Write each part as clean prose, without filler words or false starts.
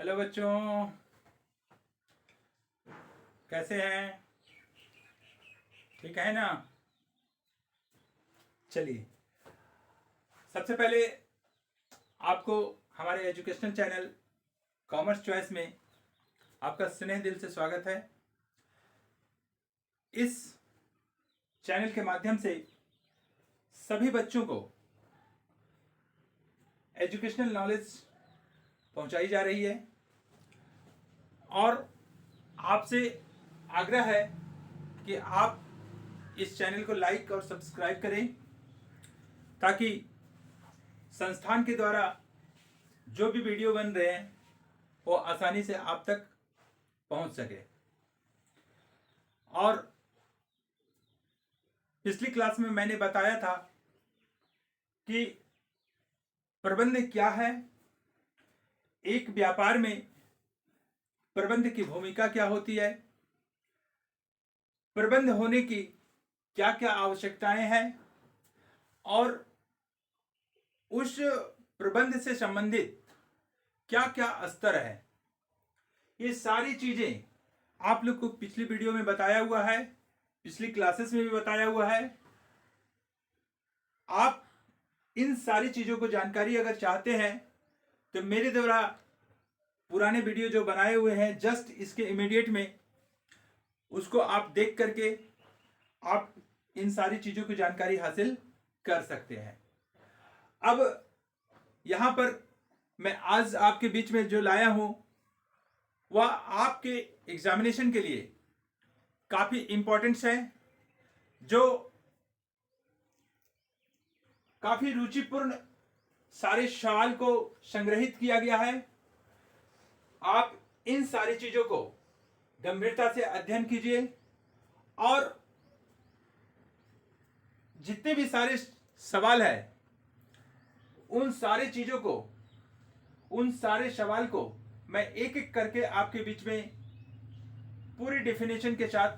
Hello बच्चों, कैसे हैं? ठीक है ना? चलिए, सबसे पहले आपको हमारे एजुकेशनल चैनल कॉमर्स चॉइस में आपका स्नेह दिल से स्वागत है। इस चैनल के माध्यम से सभी बच्चों को एजुकेशनल नॉलेज पहुंचाई जा रही है और आपसे आग्रह है कि आप इस चैनल को लाइक और सब्सक्राइब करें ताकि संस्थान के द्वारा जो भी वीडियो बन रहे हैं वो आसानी से आप तक पहुंच सके। और पिछली क्लास में मैंने बताया था कि प्रबंध क्या है, एक व्यापार में प्रबंध की भूमिका क्या होती है, प्रबंध होने की क्या क्या आवश्यकताएं हैं और उस प्रबंध से संबंधित क्या क्या स्तर है। ये सारी चीजें आप लोग को पिछली वीडियो में बताया हुआ है, पिछली क्लासेस में भी बताया हुआ है। आप इन सारी चीजों को जानकारी अगर चाहते हैं तो मेरे द्वारा पुराने वीडियो जो बनाए हुए हैं जस्ट इसके इमीडिएट में, उसको आप देख करके आप इन सारी चीजों की जानकारी हासिल कर सकते हैं। अब यहां पर मैं आज आपके बीच में जो लाया हूं वह आपके एग्जामिनेशन के लिए काफी इंपॉर्टेंट है, जो काफी रुचिपूर्ण सारे सवाल को संग्रहित किया गया है। आप इन सारी चीजों को गंभीरता से अध्ययन कीजिए और जितने भी सारे सवाल है उन सारे चीजों को, उन सारे सवाल को मैं एक एक करके आपके बीच में पूरी डेफिनेशन के साथ,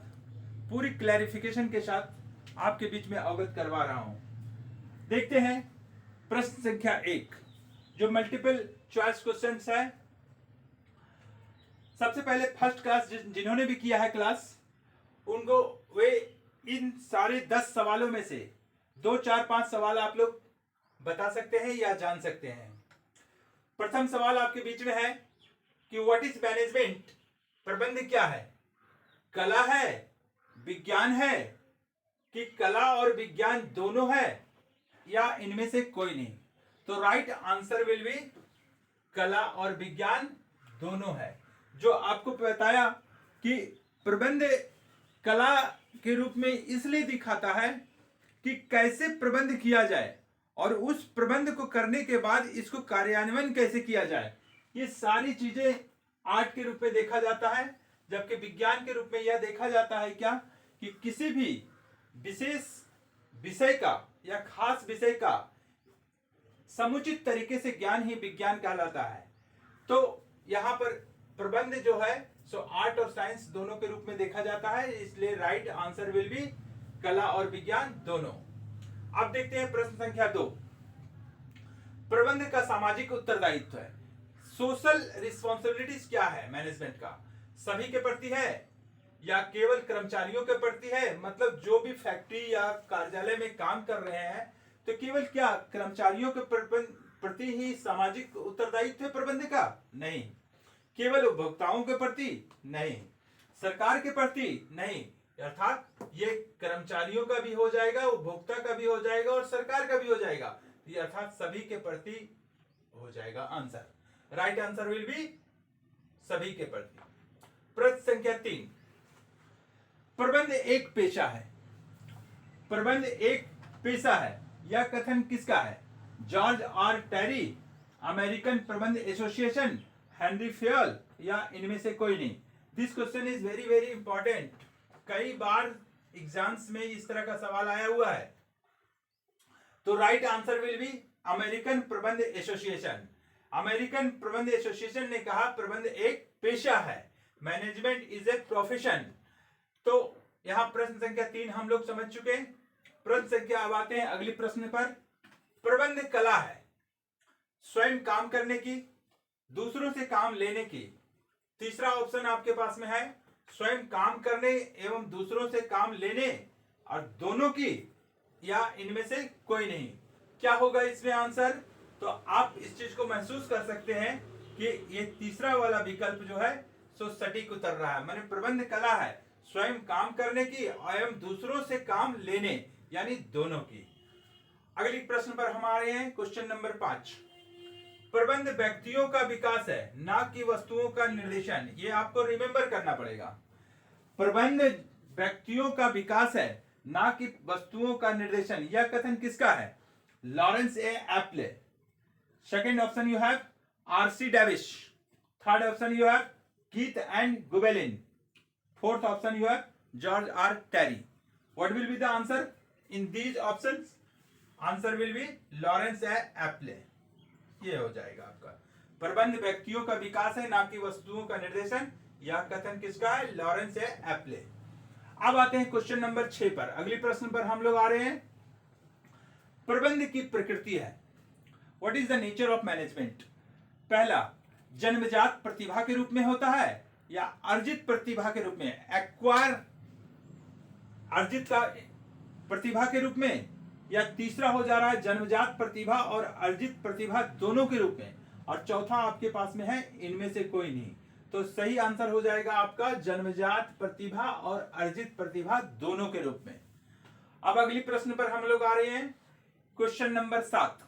पूरी क्लैरिफिकेशन के साथ आपके बीच में अवगत करवा रहा हूं। देखते हैं प्रश्न संख्या 1 जो मल्टीपल चॉइस क्वेश्चंस है। सबसे पहले फर्स्ट क्लास जिन्होंने भी किया है क्लास, उनको वे इन सारे 10 सवालों में से 2, 4, 5 सवाल आप लोग बता सकते हैं या जान सकते हैं। प्रथम सवाल आपके बीच में है कि व्हाट इज मैनेजमेंट? प्रबंध क्या है? कला है, विज्ञान है कि कला और विज्ञान दोनों है या इनमें से कोई नहीं? तो राइट आंसर विल बी कला और विज्ञान दोनों है। जो आपको बताया कि प्रबंध कला के रूप में इसलिए दिखाता है कि कैसे प्रबंध किया जाए और उस प्रबंध को करने के बाद इसको कार्यान्वयन कैसे किया जाए, ये सारी चीजें आर्ट के रूप में देखा जाता है। जबकि विज्ञान के रूप में यह देखा जाता है क्या कि किसी भी विशेष विषय का या खास विषय का समुचित तरीके से ज्ञान ही विज्ञान कहलाता है। तो यहां पर प्रबंध जो है सो आर्ट और साइंस दोनों के रूप में देखा जाता है, इसलिए राइट आंसर विल बी कला और विज्ञान दोनों। अब देखते हैं प्रश्न संख्या 2। प्रबंध का सामाजिक उत्तरदायित्व है, सोशल रिस्पॉन्सिबिलिटीज क्या है मैनेजमेंट का? सभी के प्रति है या केवल कर्मचारियों के प्रति है? मतलब जो भी फैक्ट्री या कार्यालय में काम कर रहे हैं तो केवल क्या कर्मचारियों के प्रति ही सामाजिक उत्तरदायित्व है प्रबंध का? नहीं। केवल उपभोक्ताओं के प्रति? नहीं। सरकार के प्रति? नहीं। अर्थात ये कर्मचारियों का भी हो जाएगा, उपभोक्ता का भी हो जाएगा और सरकार का भी हो जाएगा, ये अर्थात सभी के प्रति हो जाएगा answer. Right answer will B सभी के प्रति। प्रश्न संख्या 3, प्रबंध एक पेशा है। प्रबंध एक पेशा है, यह कथन किसका है? जॉर्ज आर टेरी, अमेरिकन प्रबंध एसोसिएशन, हेनरी फेयल या इनमें से कोई नहीं? This question is very very important. कई बार एग्जाम्स में इस तरह का सवाल आया हुआ है। तो right answer will B American प्रबंध एसोसिएशन। अमेरिकन प्रबंध एसोसिएशन ने कहा प्रबंध एक पेशा है, मैनेजमेंट इज ए प्रोफेशन। तो यहां प्रश्न संख्या 3 हम लोग समझ चुके। प्रश्न संख्या अब आते हैं अगली प्रश्न पर। प्रबंध कला है, स्वयं काम करने की, दूसरों से काम लेने की। तीसरा ऑप्शन आपके पास में है स्वयं काम करने एवं दूसरों से काम लेने, और दोनों की या इनमें से कोई नहीं। क्या होगा इसमें आंसर? तो आप इस चीज को महसूस कर सकते हैं कि ये तीसरा वाला विकल्प जो है सो सटीक उतर रहा है। माने प्रबंध कला है स्वयं काम करने की एवं दूसरों से काम लेने, यानी दोनों की। अगले प्रश्न पर हम आ रहे हैं, क्वेश्चन नंबर 5। प्रबंध व्यक्तियों का विकास है, ना कि वस्तुओं का निर्देशन। ये आपको रिमेंबर करना पड़ेगा। प्रबंध व्यक्तियों का विकास है, ना कि वस्तुओं का निर्देशन। यह कथन किसका है? Lawrence A Appley. Second option you have RC Davis. Third option you have Keith and Gubellin. Fourth option you have George R Terry. What will be the answer in these options? Answer will be Lawrence A Appley. ये हो जाएगा आपका। प्रबंध व्यक्तियों का विकास है, ना कि वस्तुओं का निर्देशन। यह कथन किसका है? Lawrence A एप्ले। अब आते हैं क्वेश्चन नंबर 6 पर। अगले प्रश्न पर हम लोग आ रहे हैं, प्रबंध की प्रकृति है। What is the nature of management? पहला, जन्मजात प्रतिभा के रूप में होता है या अर्जित प्रतिभा के रूप में, एक्वायर अर्जित का प्रतिभा के रूप में, या तीसरा हो जा रहा है जन्मजात प्रतिभा और अर्जित प्रतिभा दोनों के रूप में, और चौथा आपके पास में है इनमें से कोई नहीं। तो सही आंसर हो जाएगा आपका जन्मजात प्रतिभा और अर्जित प्रतिभा दोनों के रूप में। अब अगली प्रश्न पर हम लोग आ रहे हैं, क्वेश्चन नंबर 7।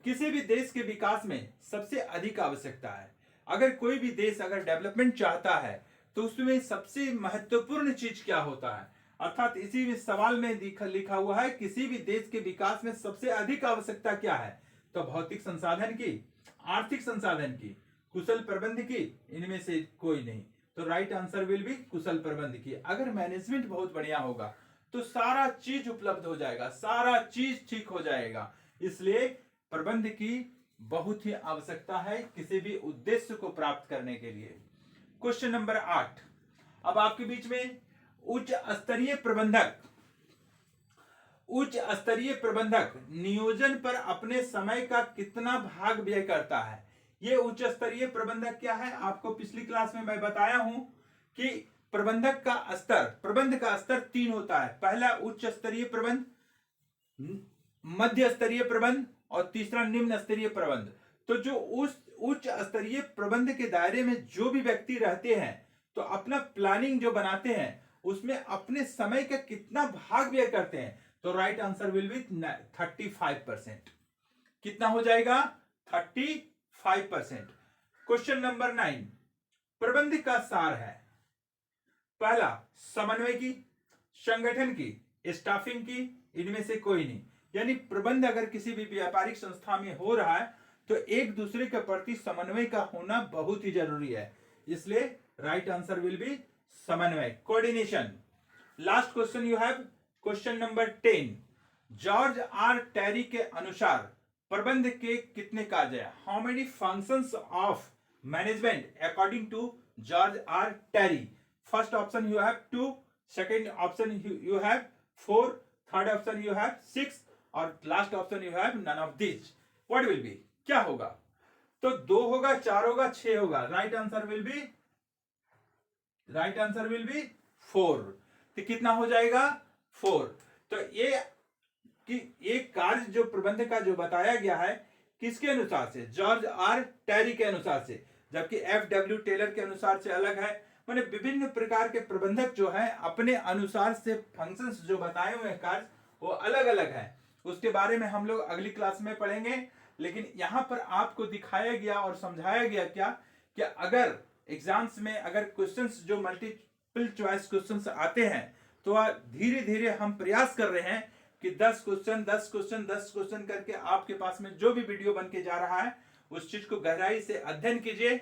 किसी भी देश के विकास में सबसे अधिक आवश्यकता है। अगर कोई भी देश अगर डेवलपमेंट चाहता है तो उसमें सबसे महत्वपूर्ण चीज क्या होता है? अर्थात इसी में सवाल में लिखा हुआ है किसी भी देश के विकास में सबसे अधिक आवश्यकता क्या है? तो भौतिक संसाधन की, आर्थिक संसाधन की, कुशल प्रबंध की, इनमें से कोई नहीं। तो राइट आंसर विल बी कुशल प्रबंध की। अगर मैनेजमेंट बहुत बढ़िया होगा तो सारा चीज उपलब्ध हो जाएगा, सारा चीज ठीक हो जाएगा। इसलिए प्रबंध की बहुत ही आवश्यकता है किसी भी उद्देश्य को प्राप्त करने के लिए। Question number 8। अब आपके बीच में उच्च स्तरीय प्रबंधक नियोजन पर अपने समय का कितना भाग व्यय करता है? यह उच्च स्तरीय प्रबंधक क्या है? आपको पिछली क्लास में मैं बताया हूं कि प्रबंध का स्तर 3 होता है। पहला उच्च स्तरीय प्रबंध, मध्य स्तरीय प्रबंध और तीसरा निम्न स्तरीय प्रबंध। तो जो उस उच्च स्तरीय प्रबंध के दायरे में जो भी व्यक्ति रहते हैं तो अपना प्लानिंग जो बनाते हैं उसमें अपने समय का कितना भाग व्यय करते हैं? तो राइट आंसर विल बी 35%। कितना हो जाएगा? 35%। Question number 9। प्रबंध का सार है। पहला, समन्वय की, संगठन की, स्टाफिंग की, इनमें से कोई नहीं। यानी प्रबंध अगर किसी भी व्यापारिक संस्था में हो रहा है तो एक दूसरे के प्रति समन्वय का होना बहुत ही जरूरी है। इसलिए राइट आंसर विल बी समन्वय, coordination. Last question you have, question number 10। George R Terry के अनुसार प्रबंध के कितने कार्य हैं? How many functions of management according to George R Terry? First option you have 2, second option you have 4, third option you have 6 और last option you have none of this. What will be? क्या होगा? तो 2 होगा, 4 होगा, 6 होगा। Right answer will B 4। तो कितना हो जाएगा? 4। तो ये कार्य जो प्रबंध का जो बताया गया है किसके अनुसार से? जॉर्ज आर टेरी के अनुसार से, जबकि FW टेलर के अनुसार से अलग है। माने विभिन्न प्रकार के प्रबंधक जो है अपने अनुसार से फंक्शंस जो बताए हुए कार्य वो अलग अलग है। उसके बारे में हम लोग अगली क्लास में पढ़ेंगे। लेकिन यहां पर आपको दिखाया गया और समझाया गया क्या कि अगर एग्जाम्स में अगर क्वेश्चंस जो मल्टीपल चॉइस क्वेश्चंस आते हैं तो धीरे धीरे हम प्रयास कर रहे हैं कि 10 क्वेश्चन करके आपके पास में जो भी वीडियो बन के जा रहा है उस चीज को गहराई से अध्ययन कीजिए।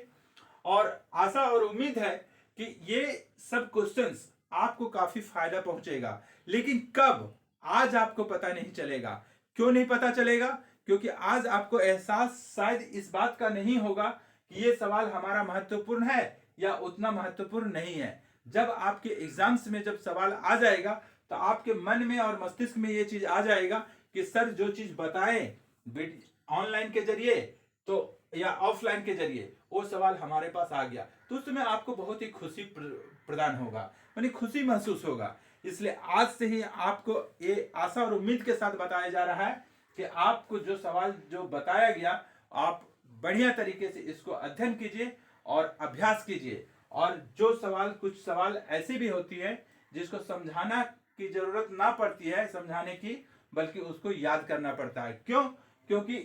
और आशा और उम्मीद है कि ये सब क्वेश्चंस आपको काफी फायदा पहुंचेगा। लेकिन कब, आज आपको पता नहीं चलेगा। क्यों नहीं पता चलेगा? क्योंकि आज आपको एहसास शायद इस बात का नहीं होगा कि ये सवाल हमारा महत्वपूर्ण है या उतना महत्वपूर्ण नहीं है। जब आपके एग्जाम्स में जब सवाल आ जाएगा तो आपके मन में और मस्तिष्क में ये चीज आ जाएगा कि सर जो चीज बताएं ऑनलाइन के जरिए तो या ऑफलाइन के जरिए वो सवाल हमारे पास आ गया, तो उस समय आपको बहुत ही खुशी प्रदान होगा, यानी खुशी महसूस होगा। इसलिए आज से ही आपको ये आशा और उम्मीद के साथ बताया जा रहा है कि आपको जो सवाल जो बताया गया, आप बढ़िया तरीके से इसको अध्ययन कीजिए और अभ्यास कीजिए। और जो सवाल, कुछ सवाल ऐसी भी होती है जिसको समझाना की जरूरत ना पड़ती है समझाने की, बल्कि उसको याद करना पड़ता है। क्यों? क्योंकि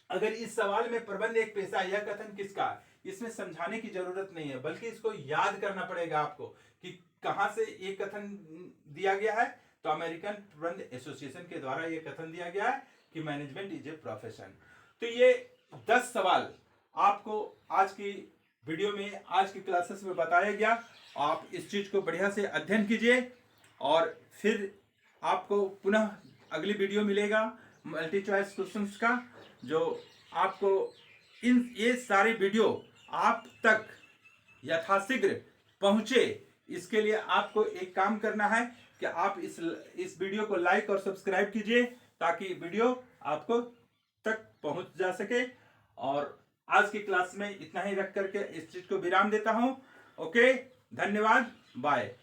अगर इस सवाल में प्रबंध एक पेशा, यह कथन किसका, इसमें समझाने की जरूरत नहीं है, बल्कि इसको याद करना पड़ेगा आपको कि कहां से ये कथन दिया गया है। तो अमेरिकन प्रबंध एसोसिएशन के द्वारा ये कथन दिया गया है कि मैनेजमेंट इज ए प्रोफेशन। तो ये 10 सवाल आपको आज की वीडियो में, आज की क्लासेस में बताया गया। आप इस चीज को बढ़िया से अध्ययन कीजिए और फिर आपको पुनः अगली वीडियो मिलेगा मल्टी चॉइस क्वेश्चंस का, जो आपको ये सारे वीडियो आप तक यथाशीघ्र पहुंचे। इसके लिए आपको एक काम करना है कि आप इस वीडियो को लाइक और सब्सक्राइब कीजिए, ताकि वीडियो आपको तक पहुंच जा सके। और आज की क्लास में इतना ही रख करके इस चीज को विराम देता हूं। ओके, धन्यवाद, बाय।